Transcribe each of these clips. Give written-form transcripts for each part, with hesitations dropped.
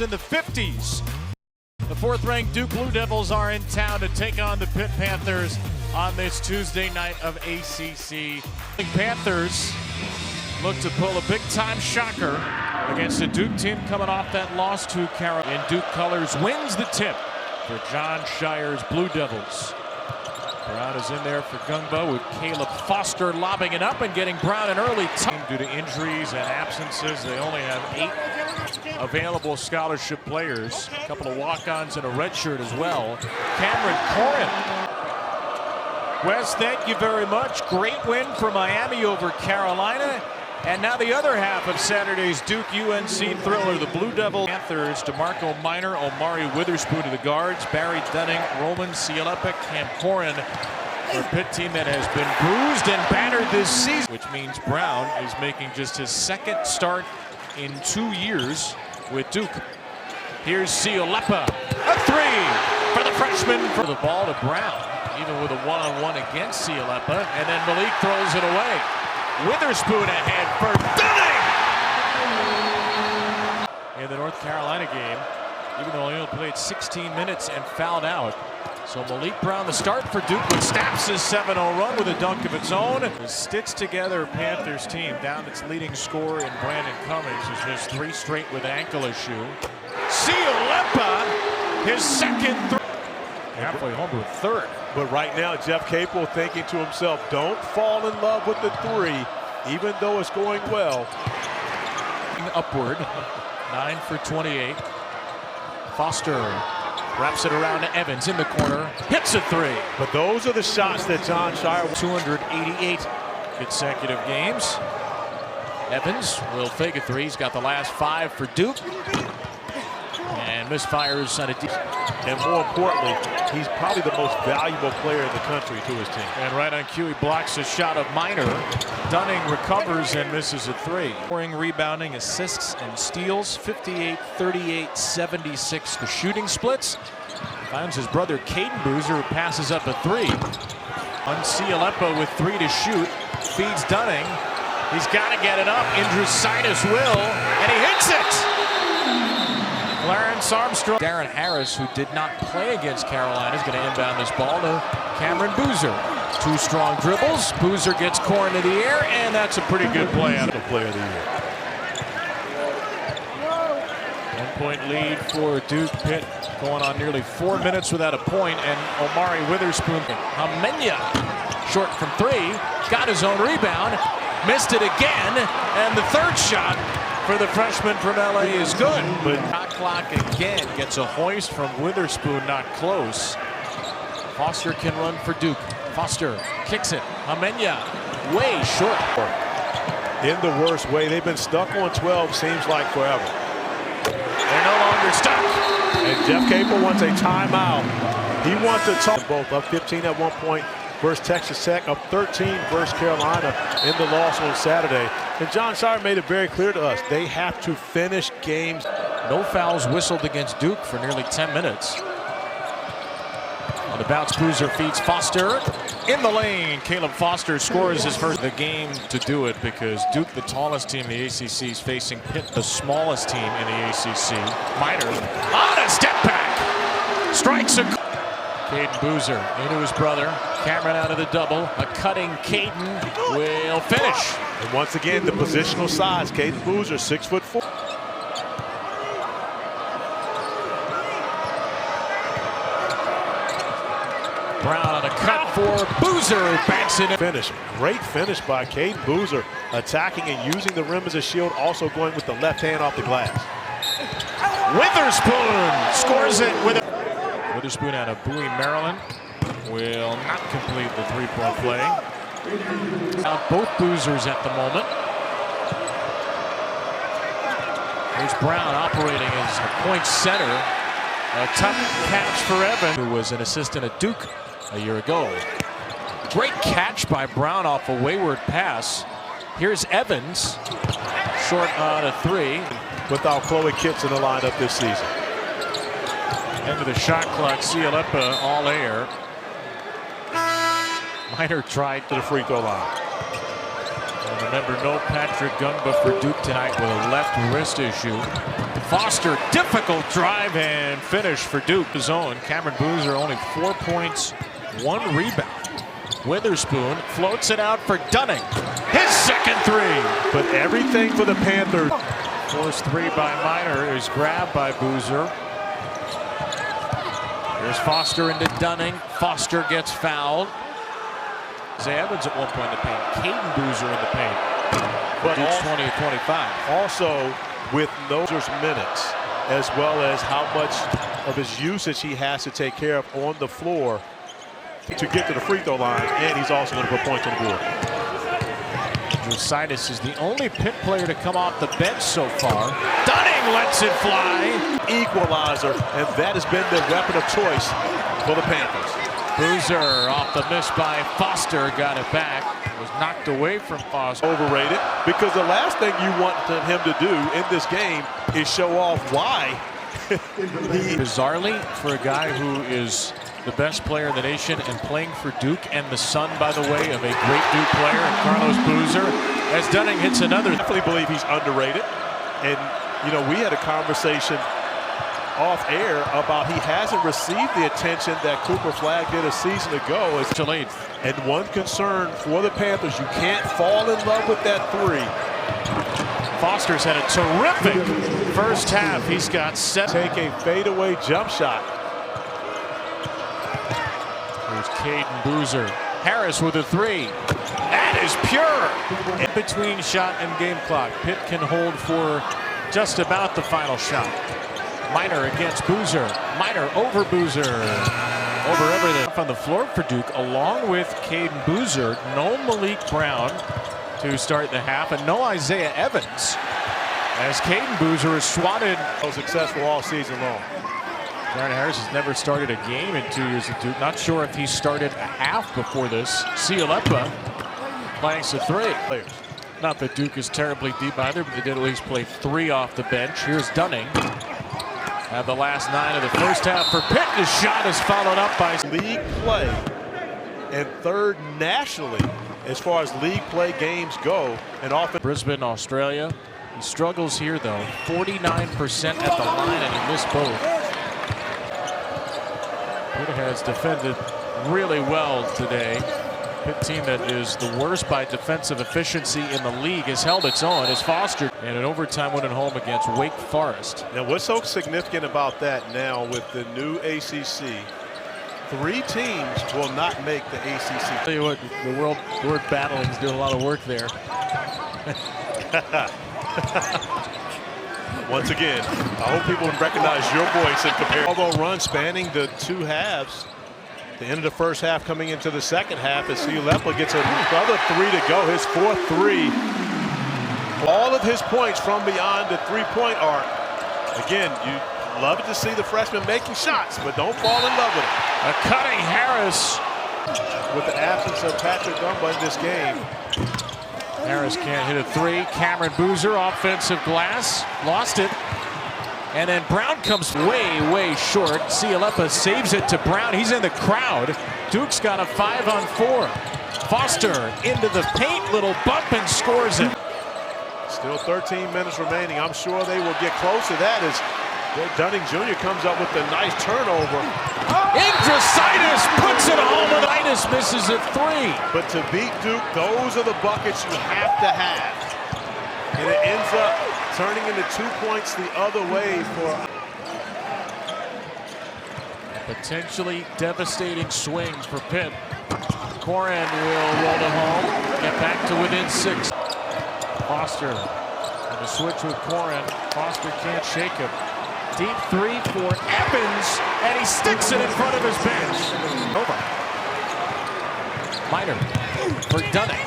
in the 50s. The fourth-ranked Duke Blue Devils are in town to take on the Pitt Panthers on this Tuesday night of ACC. The Panthers look to pull a big-time shocker against a Duke team coming off that loss to Carolina. In Duke colors, wins the tip for Jon Scheyer's Blue Devils. Brown is in there for Gungbo with Caleb Foster lobbing it up and getting Brown an early time. Due to injuries and absences, they only have 8 available scholarship players. A couple of walk-ons and a redshirt as well. Cameron Corrin. Wes, thank you very much. Great win for Miami over Carolina. And now the other half of Saturday's Duke-UNC thriller, the Blue Devil Panthers. DeMarco Minor, Omari Witherspoon to the guards, Barry Dunning, Roman Cialeppa, Cam Corrin for a Pitt team that has been bruised and battered this season. Which means Brown is making just his second start in 2 years with Duke. Here's Cialeppa, a three for the freshman. For the ball to Brown, even with a one-on-one against Cialeppa, and then Malik throws it away. Witherspoon ahead for Dunning! In the North Carolina game, even though he only played 16 minutes and fouled out. So Malik Brown, the start for Duke, with snaps his 7-0 run with a dunk of its own. The stitched together Panthers team down its leading scorer in Brandon Cummings, who's missed 3 straight with ankle issue. Cialeppa, his second three. Halfway home to a third. But right now, Jeff Capel thinking to himself, don't fall in love with the three, even though it's going well. Upward, 9 for 28. Foster wraps it around to Evans in the corner, hits a three. But those are the shots that Jon Scheyer... 288 consecutive games. Evans will fake a three. He's got the last 5 for Duke. And misfires on a deep. And more importantly, he's probably the most valuable player in the country to his team. And right on cue, he blocks a shot of Minor. Dunning recovers and misses a three. Scoring, rebounding, assists, and steals. 58, 38, 76 the shooting splits. Finds his brother Caden Boozer, who passes up a three. On Cialeppa with 3 to shoot. Feeds Dunning. He's got to get it up. Indrusitis will, and he hits it! Clarence Armstrong. Darren Harris, who did not play against Carolina, is going to inbound this ball to Cameron Boozer. 2 strong dribbles. Boozer gets Corrin to the air, and that's a pretty good play out of the player of the year. 1-point lead for Duke. Pitt going on nearly 4 minutes without a point, and Omari Witherspoon. Hamenya, short from 3, got his own rebound, missed it again, and the third shot for the freshman from LA is good. But shot clock again gets a hoist from Witherspoon, not close. Foster can run for Duke. Foster kicks it. Hamenya way short. In the worst way. They've been stuck on 12, seems like forever. They're no longer stuck. And Jeff Capel wants a timeout. He wants to talk. Both up 15 at one point versus Texas Tech, up 13 versus Carolina in the loss on Saturday. And Jon Scheyer made it very clear to us, they have to finish games. No fouls whistled against Duke for nearly 10 minutes. On the bounce, Boozer feeds Foster in the lane. Caleb Foster scores his first the game to do it, because Duke, the tallest team in the ACC, is facing Pitt, the smallest team in the ACC. Minor on a step back, strikes a... Caden Boozer into his brother. Cameron out of the double. A cutting Caden will finish. And once again, the positional size. Caden Boozer, 6'4". Brown on a cut for Boozer. Banks it in. Finish. Great finish by Caden Boozer, attacking and using the rim as a shield, also going with the left hand off the glass. Witherspoon scores it with a... Witherspoon out of Bowie, Maryland, will not complete the 3-point play. Out both Boozers at the moment. Here's Brown operating as a point center. A tough catch for Evans, who was an assistant at Duke a year ago. Great catch by Brown off a wayward pass. Here's Evans, short on a 3. Without Chloe Kitts in the lineup this season. End of the shot clock, Cialeppa all air. Minor tried to the free throw line. And remember, no Patrick Gungba for Duke tonight with a left wrist issue. Foster, difficult drive and finish for Duke. His own Cameron Boozer, only 4 points, 1 rebound. Witherspoon floats it out for Dunning. His second three. But everything for the Panthers. Forced three by Minor is grabbed by Boozer. Here's Foster into Dunning. Foster gets fouled. Evans at one point in the paint. Caden Boozer in the paint. But Duke's 20 of 25. Also, with Booser's minutes, as well as how much of his usage he has to take care of on the floor to get to the free throw line, and he's also going to put points on the board. Jositis is the only Pitt player to come off the bench so far. Dunning lets it fly. Equalizer, and that has been the weapon of choice for the Panthers. Boozer off the miss by Foster, got it back. Was knocked away from Foster. Overrated, because the last thing you want him to do in this game is show off why. Bizarrely, for a guy who is the best player in the nation and playing for Duke, and the son, by the way, of a great Duke player, Carlos Boozer, as Dunning hits another. I definitely believe he's underrated. And, you know, we had a conversation off air about he hasn't received the attention that Cooper Flagg did a season ago. And one concern for the Panthers, you can't fall in love with that three. Foster's had a terrific first half. He's got 7. Take a fadeaway jump shot. Here's Caden Boozer. Harris with a three. That is pure. In between shot and game clock. Pitt can hold for just about the final shot. Minor against Boozer. Minor over Boozer. Over everything. On the floor for Duke, along with Caden Boozer. No Malik Brown to start the half, and no Isaiah Evans. As Caden Boozer is swatted. Successful all season long. Darren Harris has never started a game in 2 years at Duke. Not sure if he started a half before this. Cialeppa blanks a three. Not that Duke is terribly deep either, but they did at least play 3 off the bench. Here's Dunning. Have the last 9 of the first half for Pitt. His shot is followed up by league play and 3rd nationally as far as league play games go. And often Brisbane, Australia. He struggles here though. 49% at the line, and he missed both. Pitt has defended really well today. Pitt team that is the worst by defensive efficiency in the league has held its own as Foster, and an overtime win at home against Wake Forest. Now what's so significant about that now with the new ACC, 3 teams will not make the ACC. I'll tell you what, the word battling is doing a lot of work there. Once again, I hope people recognize your voice and compare. Although run spanning the 2 halves. The end of the first half coming into the second half as Cialeppa gets another 3 to go, his 4th 3. All of his points from beyond the 3-point arc. Again, you love to see the freshman making shots, but don't fall in love with it. A cutting Harris. With the absence of Patrick Dumba in this game. Harris can't hit a 3. Cameron Boozer, offensive glass, lost it. And then Brown comes way short. Cialeppa saves it to Brown. He's in the crowd. Duke's got a 5-on-4. Foster into the paint, little bump, and scores it. Still 13 minutes remaining. I'm sure they will get close to that as Dunning Jr. comes up with a nice turnover. Jositis puts it home, and Jositis misses a 3. But to beat Duke, those are the buckets you have to have. And it ends up turning into 2 points the other way for a potentially devastating swing for Pitt. Corin will roll it home, get back to within 6. Foster on the switch with Corin. Foster can't shake him. Deep 3 for Evans, and he sticks it in front of his bench. Over. Minor for Dunning.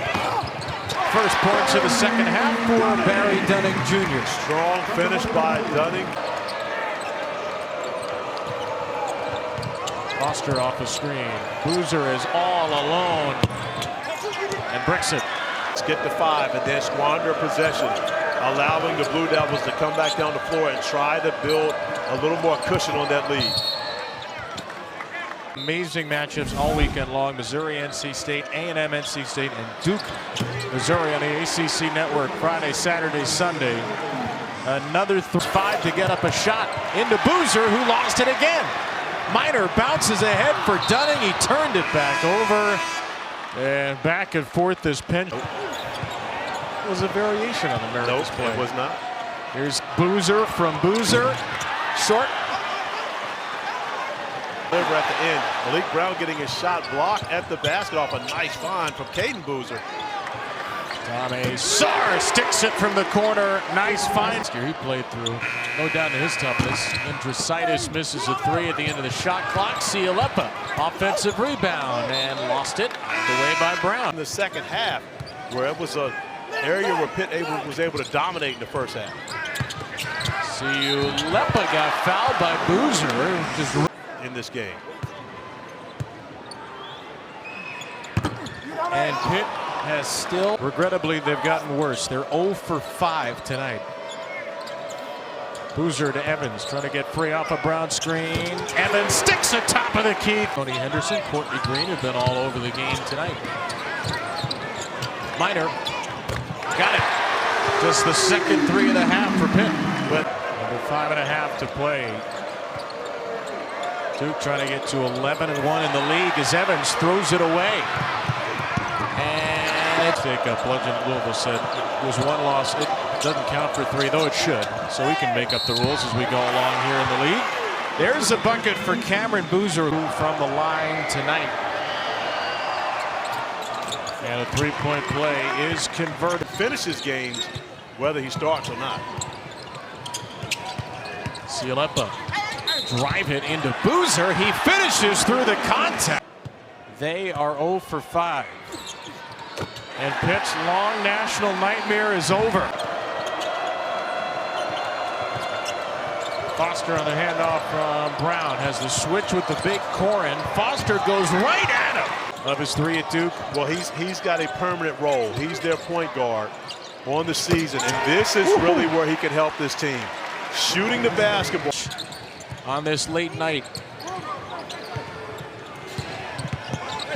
First points of the second half for Barry Dunning Jr. Strong finish by Dunning. Foster off the screen. Boozer is all alone and bricks it. Let's get to 5 and then squander possession, allowing the Blue Devils to come back down the floor and try to build a little more cushion on that lead. Amazing matchups all weekend long. Missouri, NC State, A&M, NC State, and Duke, Missouri on the ACC Network Friday, Saturday, Sunday. Another 5 to get up a shot into Boozer, who lost it again. Miner bounces ahead for Dunning. He turned it back over. And back and forth this pin. It was a variation on the Mariners play. It was not. Here's Boozer from Boozer. Short. Over at the end. Malik Brown getting his shot blocked at the basket off a nice find from Caden Boozer. Tommy Sarr sticks it from the corner. Nice find. He played through. No doubt in his toughness. Andrositis misses a 3 at the end of the shot clock. Cialepa, offensive rebound, and lost it away by Brown. In the second half, where it was an area where Pitt was able to dominate in the first half. Cialepa got fouled by Boozer. Just in this game. And Pitt has still, regrettably, they've gotten worse. They're 0 for 5 tonight. Boozer to Evans, trying to get free off a Brown screen. Evans sticks at top of the key. Tony Henderson, Courtney Green have been all over the game tonight. Miner got it. Just the second 3 and a half for Pitt. But under 5 and a half to play. Duke trying to get to 11-1 in the league as Evans throws it away. And it's take up. Legend Louisville said it was 1 loss. It doesn't count for 3, though it should. So we can make up the rules as we go along here in the league. There's a bucket for Cameron Boozer from the line tonight. And a 3-point play is converted. Finishes games whether he starts or not. Cialepa. Drive it into Boozer. He finishes through the contact. They are 0 for 5. And Pitt's long national nightmare is over. Foster on the handoff from Brown. Has the switch with the big Corin. Foster goes right at him. Of his 3 at Duke. Well, he's got a permanent role. He's their point guard on the season. And this is really where he can help this team. Shooting the basketball. On this late night.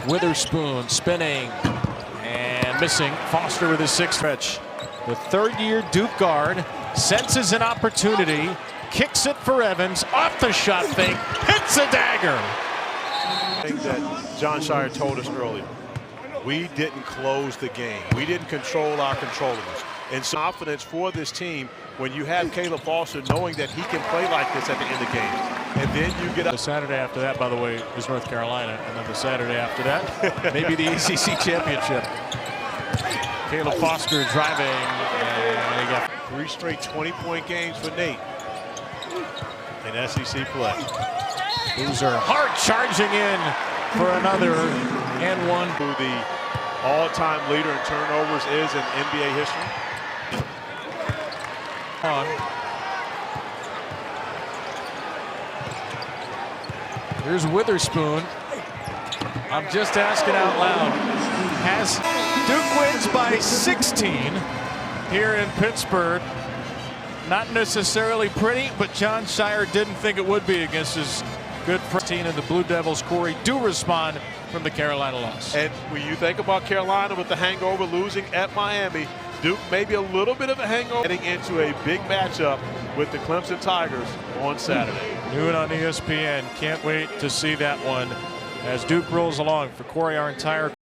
Witherspoon spinning and missing. Foster with his 6th stretch. The 3rd-year Duke guard senses an opportunity, kicks it for Evans, off the shot fake, hits a dagger. I think that John Shire told us earlier, we didn't close the game. We didn't control our controllables. And so confidence for this team when you have Caleb Foster knowing that he can play like this at the end of games. And then you get up. The Saturday after that, by the way, is North Carolina. And then the Saturday after that, maybe the ACC championship. Caleb Foster driving. And he got 3 straight 20-point games for Nate in SEC play. Boozer hard charging in for another and 1. Who the all-time leader in turnovers is in NBA history. On. Here's Witherspoon. I'm just asking out loud. Has Duke wins by 16 here in Pittsburgh. Not necessarily pretty, but John Shire didn't think it would be against his good friend. And the Blue Devils, Corey, do respond from the Carolina loss. And when you think about Carolina with the hangover losing at Miami, Duke maybe a little bit of a hangover heading into a big matchup with the Clemson Tigers on Saturday. Noon on ESPN. Can't wait to see that one as Duke rolls along. For Corey, our entire